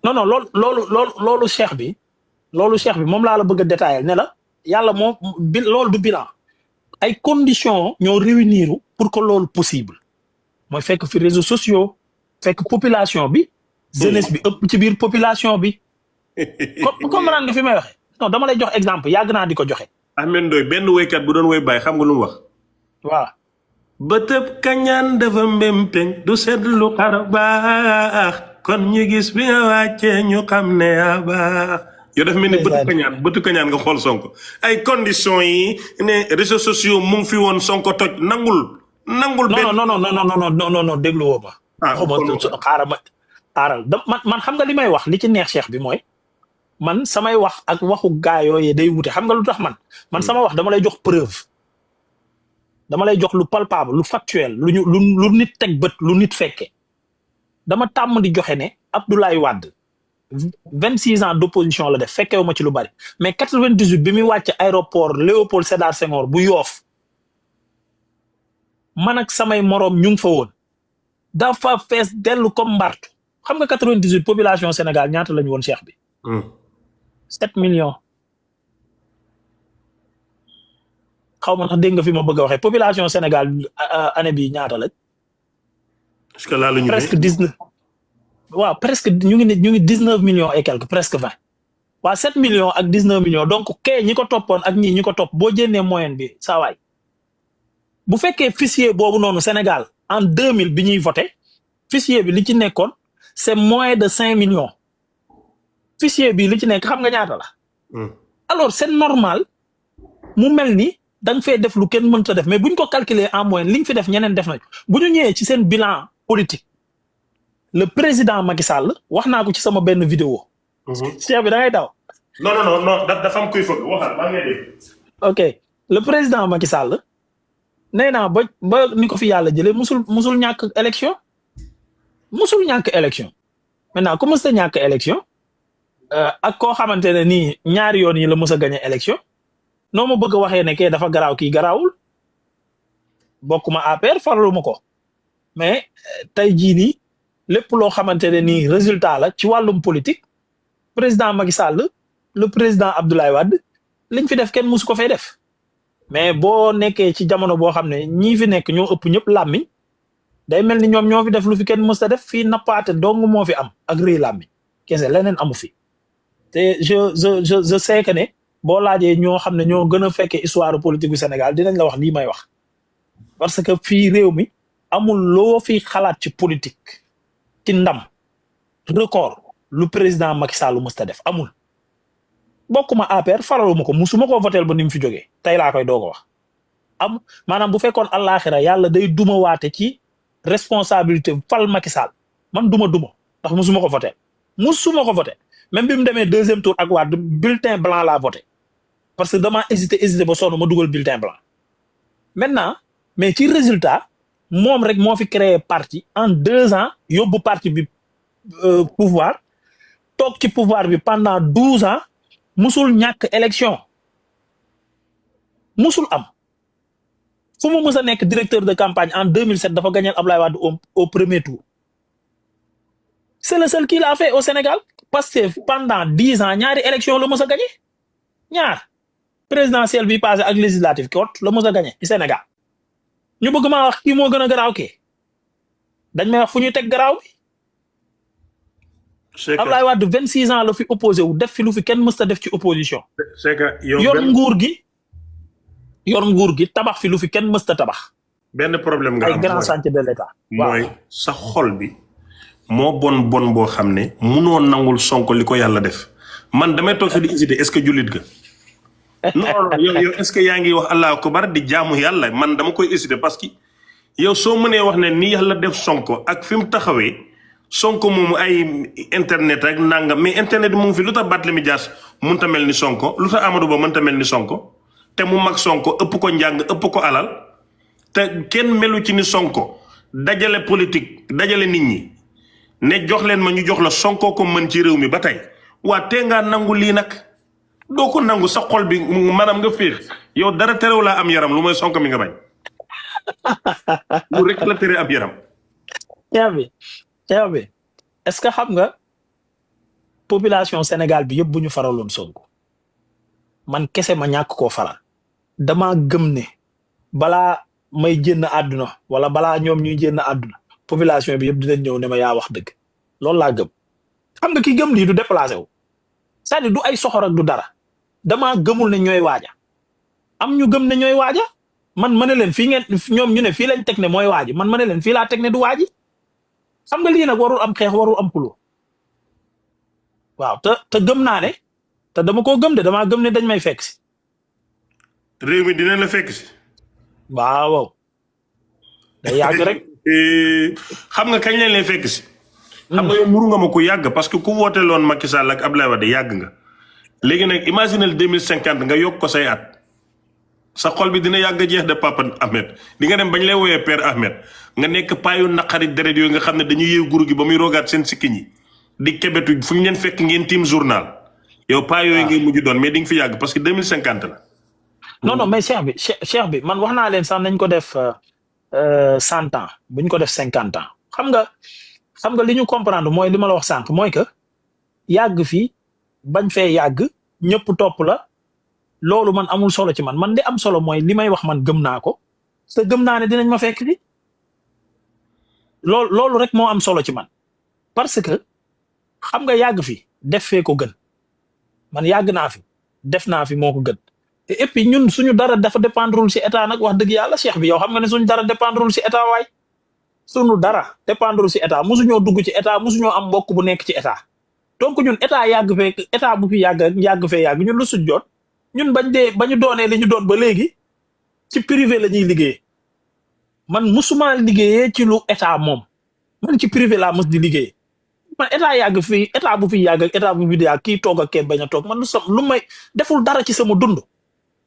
non non loolu cheikh bi moom laa la bëgg a détailler ne la yàlla moom loolu du bilan ay conditions ñoo réunir pour que loolu possible mooy fekk fi réseaux sociaux fekk population bi jeunesse bi ëpp ci biir population bi comprendre nga fi may waxe non dama lay jox exemple yàgg naa di ko joxe. Ahmed Ndoye benn woykat bu doon woy Baye xam nga lu mu wax. waaw. bëtëb kañaan dafa mbémpéng du sedd lu xar baax kon ñu gis bi nga wàccee ñu xam ne yaa baax. yow dafa mel ni bëtu kañaan nga xool Sonko ay conditions yi ne réseaux sociaux mu ngi fi woon Sonko toj nangul. non déglu woo ma. xaaral man xam nga li may wax li ci neex cheikh bi mooy man samay wax ak waxu gaa yooyu day wute xam nga lu tax man sama wax dama lay jox preuve dama lay jox lu palpable lu factuel lu nit teg bët lu nit fekke dama tàmm di joxe ne Abdoulaye Wade 26 ans d'opposition la def fekkewu ma ci lu bari mais 98 bi muy wàcc aéroport Léopold Sédar Senghor bu Yoof man ak samay moroom ñu ngi fa woon dafa fees dellu comme mbartu xam nga 98 population Sénégal ñaata lañu woon cheikh bi 7 millions xaw ma ndax dégg nga fi ma bëgg a waxee population Sénégal année bi ñaata lañ. est-ce que laa la ñu presque 19. waaw presque ñu ngi 19 millions et quelque presque 20. waa 7 millions ak 19 millions donc kay ñi ko toppoon ak ñi ko topp boo jénnee moyenne bi saa waay bu fekkee fichier boobu noonu Sénégal en 2000 bi ñuy voté fichier bi li ci nekkoon c'est moins de 5 millions fichier bi li ci nekk xam nga ñaata la. alors c'est normal mu mel ni. da nga fee def lu kenn mënta def mais bu ñu ko calculer en moyenne li ñu fi def ñeneen def nañ bu ñu ñëwee ci seen bilan politique le président Macky Sall wax naa ko ci sama benn vidéo. cheikh bi da ngay daw. non dafa am kuy fëgg waxal maa ngi dégg. ok le président Macky Sall nee naa ba ni ko fi yàlla jëlee musul ñàkk élection maintenant ku mës a ñàkk élection ak koo xamante ne nii ñaari yoon yi la mës a gagné élection. noo ma bëgg a waxee ne kay dafa garaaw kii garaawul bokkuma APR faraluma ko mais tey jii nii lépp loo xamante ne nii résultat la ci wàllum politique président Macky Sall le président Abdoulaye Wade liñ fi def kenn musu ko fay def mais boo nekkee ci jamono boo xam ne ñii fi nekk ñoo ëpp ñëpp làmmiñ day mel ni ñoom ñoo fi def lu fi kenn mës a def fii nappaate dong moo fi am ak rëy làmmiñ kese leneen amu fi te je sais que ne. boo laajee ñoo xam ne ñoo gën a fekkee histoire politique bu Sénégal dinañ la wax lii may wax parce que fii réew mi amul loo fi xalaat ci politique ci ndam record lu président Macky Sall mës ta def amul bokkuma APR faraluma ko musuma ko votel ba ni mu fi jógee tey laa koy doog a wax maanaam bu fekkoon àllaaxira yàlla day duma waate ci responsabilité fal Macky Sall man duma ndax musuma ko votel même bi mu demee deuxième tour ak Wade bulletin blanc laa voté parce que dama hésité ba sonn ma dugal bulletin blanc maintenant mais ci résultat moom rek moo fi créé parti en 2 ans yóbbu parti bi pouvoir toog ci pouvoir bi pendant 12 ans musul ñàkk élection musul am fu mu mës a nekk directeur de campagne en 2007 dafa gagné Abdoulaye Wade au premier tour c'est le seul qui l'a fait au Sénégal Pastef pendant 10 ans ñaari élection la mës a gagné ñaar présidentielle bi passé ak législative kot la mës a gagné ci Sénégal ñu bëgg maa wax kii moo gën a garaaw kii dañ may wax fu ñu teg garaaw bi. Abdoulaye Wade 26 ans la fi opposé wu def fi lu fi kenn mës a def ci opposition. c'est que yor nguur gi tabax fi lu fi kenn mës a tabax. benn problème nga am ay grand chantier de l'État. mooy sa xol bi. moo bon boo xam ne munoo nangul Sonko li ko yàlla def man damay toog fi di hésiter est-ce que jullit ga non yow est-ce que yaa ngi wax Allahu akbar di jaamu yàlla man dama koy hésiter parce que yow soo mënee wax ne ni yàlla def Sonko ak fi mu taxawee Sonko moomu ay internet rek nangam mais internet mu ngi fi lu tax Barthélémy Dias mënta mel ni Sonko lu tax Amadou Ba mënta mel ni Sonko te mu mag Sonko ëpp ko njàng ëpp ko alal te kenn melu ci ni Sonko dajale politique dajale nit ñi. ne jox leen ma ñu jox la Sonko ko mën ci réew mi ba tey waa tee ngaa nangu lii nag doo ko nangu sa xol bi maanaam nga féex yow dara terew laa am yaram lu mooy Sonko mi nga bañ lu rek la tere am yaram. yaa bi est-ce que xam nga population Sénégal bi yëpp bu ñu faraloon Sonko man kese ma ñàkk koo faral dama gëm ne balaa may génn àdduna wala balaa ñoom ñuy génn àdduna population bi yëpp dinañ ñëw ne ma yaa wax dëgg loolu laa gëm xam nga ki gëm lii du déplacé wu c'est-à-dire du ay soxor ak du dara damaa gëmul ne ñooy waaja am ñu gëm ne ñooy waaja man ma ne leen fii ngeen ñoom ñu ne fii lañ teg ne mooy waaji man ma ne leen fii laa teg ne du waaji xam nga lii nag warul am xeex warul am xuloo waaw te gëm naa ne te dama koo gëm de damaa gëm ne dañ may fekk si. réew mi dina la fekk si. waaw day yàgg rek. xam nga kañ lañ lay fekk si. xam nga yow nuru nga ma ku yàgg parce que ku woote loon Macky Sall ak Abdoulaye Wade yàgg nga. léegi nag imaginel 2050 nga yokk ko say at. sa xol bi dina yàgg jeex de Papa Ahmed di nga dem bañ lay woowee Père Ahmed nga nekk paayu naqari deret yooyu nga xam ne dañuy yeew guru gi ba muy rogaat seen sikkiñ yi di kebetu fu ñu leen fekk ngeen tiim journal yow paa yooyu ngay mujj doon mais di nga fi yàgg parce que 2050 la. non mais cheikh bi man wax naa leen sax nañ ko def 100 ans buñ ko def 50 ans xam nga li ñu comprendre mooy li ma la wax sànq mooy que yàgg fii bañ fee yàgg ñëpp topp la. loolu man amul solo ci man li am solo mooy li may wax man gëm naa ko te gëm naa ne dinañ ma fekk fi loolu rek moo am solo ci man parce que xam nga yàgg fi def fee ko gën man yàgg naa fi def naa fi moo ko gën et puis ñun suñu dara dafa dépendrul ci état nag wax dëgg yàlla cheikh bi yow xam nga ne suñu dara dépendrul ci état waay suñu dara dépendrul ci état mosuñoo dugg ci état mosuñoo am mbokk bu nekk ci état donc ñun état yàgg fee état bu fi yàgg fee yàgg ñun lu suñ jot ñun ba ñu doonee li ñu doon ba léegi ci privé la ñuy liggéey man musuma liggéeyee ci lu état moom man ci privé laa mës di liggéey man état yàgg fii état bu fi yàgg ak état bu fi yàgg kii toog ak kee bañ a toog man lu may deful dara ci sama dund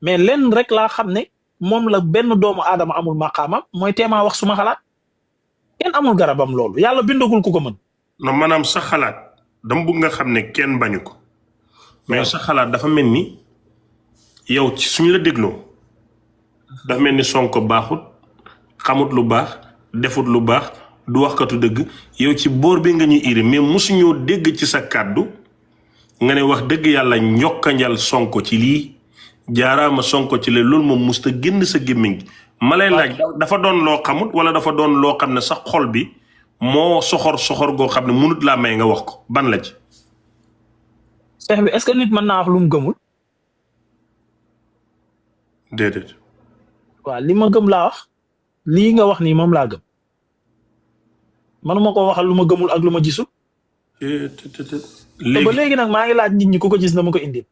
mais lenn rek laa xam ne moom la benn doomu aadama amul maqaamam mooy teemaa wax suma xalaat kenn amul garabam loolu yàlla bindagul ku ko mën. non maanaam sa xalaat dama bëgg nga xam ne kenn bañu ko mais sa xalaat dafa mel ni. yow ci suñu la dégloo dafa mel ni Sonko baaxut xamut lu baax defut lu baax du waxkatu dëgg yow ci boor bi nga ñuy iri mais mosuñoo dégg ci sa kàddu nga ne wax dëgg yàlla njokkanjal Sonko ci lii jaaraama Sonko ci lee loolu moom musta génn sa gémmiñ gi ma lay laaj dafa doon loo xamut wala dafa doon loo xam ne sax xol bi moo soxor goo xam ne mënut laa may nga wax ko ban la ci. Cheikh bi est-ce que nit mën naa wax lu mu gëmul. déedéet. waaw li ma gëm laa wax lii nga wax nii moom laa gëm manuma ko waxal lu ma gëmul ak lu ma gisul. léegi ba léegi nag maa ngi laaj nit ñi ku ko gis na ma ko indil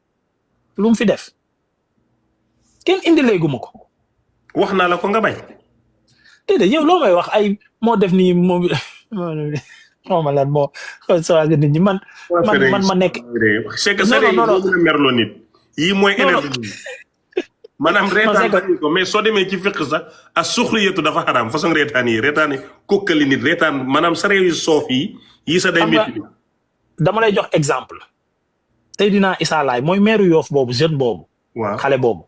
lu mu fi def kenn indileegu ma ko. wax naa la ko nga bañ. déedéet yow loo may wax ay moo def nii moom xaw ma lan moo xaw nit ñi man ma nekk. c'est que sare yi doo gën a merloo nit. yii mooy énergie. maanaam reetaan bañu ko mais soo demee ci fiq sax ak suxriyatu dafa xaraam façon reetaan yi kokkali nit reetaan maanaam sa réew yu soof yi sa day métti. dama lay jox exemple. Seydina Issa Laye mooy maire Yoff boobu jeune boobu. waaw xale boobu.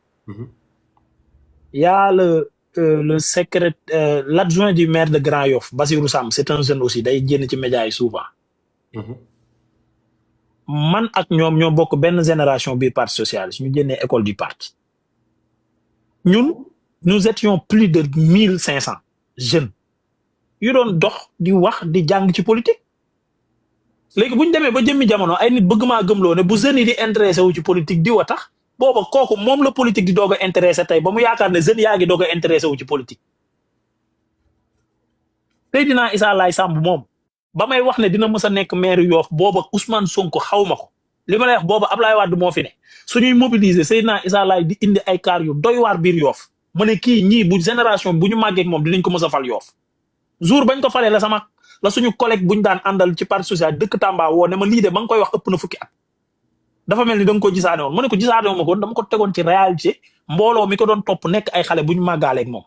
y'a le secrétaire l'adjoint du maire de Grand Yoff Basirou Sam c'est un jeune aussi day génn ci médias yi souvent. man ak ñoom ñoo bokk benn génération biir parti socialiste ñu génnee école du parti. ñun nous étions plus de 1500 jeunes yu doon dox di wax di jàng ci politique léegi bu ñu demee ba jëmmi jamono ay nit bëgg maa gëmloo ne bu jeunes yi di intéressé wu ci politique di wa tax booba kooku moom la politique di doog a intéressé tey ba mu yaakaar ne jeunes yaa ngi doog a intéressé wu ci politique. Seydina Issa Laye Samb moom ba may wax ne dina mës a nekk maire Yoff booba Ousmane Sonko xaw ma ko li ma lay wax booba Ablaye Wade moo fi ne. suñuy mobiliser Seydina Issa Laye di indi ay kaar yu doy waar biir Yoff ma ne kii ñii bu génération bu ñu màggee ak moom dinañ ko mës a fal Yoff jour bañ ko falee la suñu collègue bu ñu daan àndal ci parti social dëkk Tamba woo ne ma lii de ba nga koy wax ëpp na fukki at dafa mel ni da nga ko gisaane woon ma ne ko gisaane woon ma ko dama ko tegoon ci réalité mbooloo mi ko doon topp nekk ay xale bu ñu màggaaleeg moom.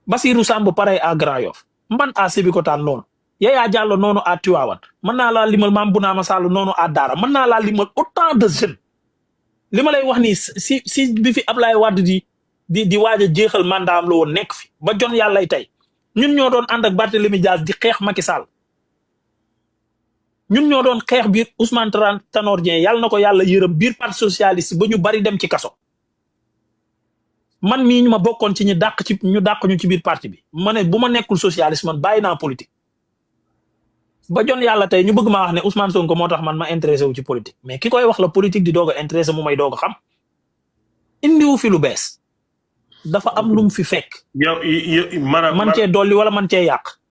Basirou Samb pareil à Grand Yoff man à Sébikotane noonu Yaya Diallo noonu à Tivaouane mën naa laa limal Mame Bounama Sall noonu à Dara mën naa laa limal autant de jeunes. li ma lay wax nii si bi fi Ablaye Wade di waaj a jeexal mandat am la woon nekk fi ba jon yàllay tey ñun ñoo doon ànd ak Barthélémy Dias di xeex Macky Sall ñun ñoo doon xeex biir Ousmane Tanor Dieng yàlla na ko yàlla yërëm biir parti socialiste ba ñu bari dem ci kaso man mii ñu ma bokkoon ci ñu dàq ñu ci biir parti bi ma ne bu ma nekkul socialiste man bàyyi naa politique ba jon yàlla tey ñu bëgg maa wax ne Ousmane Sonko moo tax man ma intéressé wu ci politique mais ki koy wax la politique di doog a intéressé mu may doog a xam indiwu fi lu bees dafa am lu mu fi fekk yow maanaam man cee dolli wala man cee yàq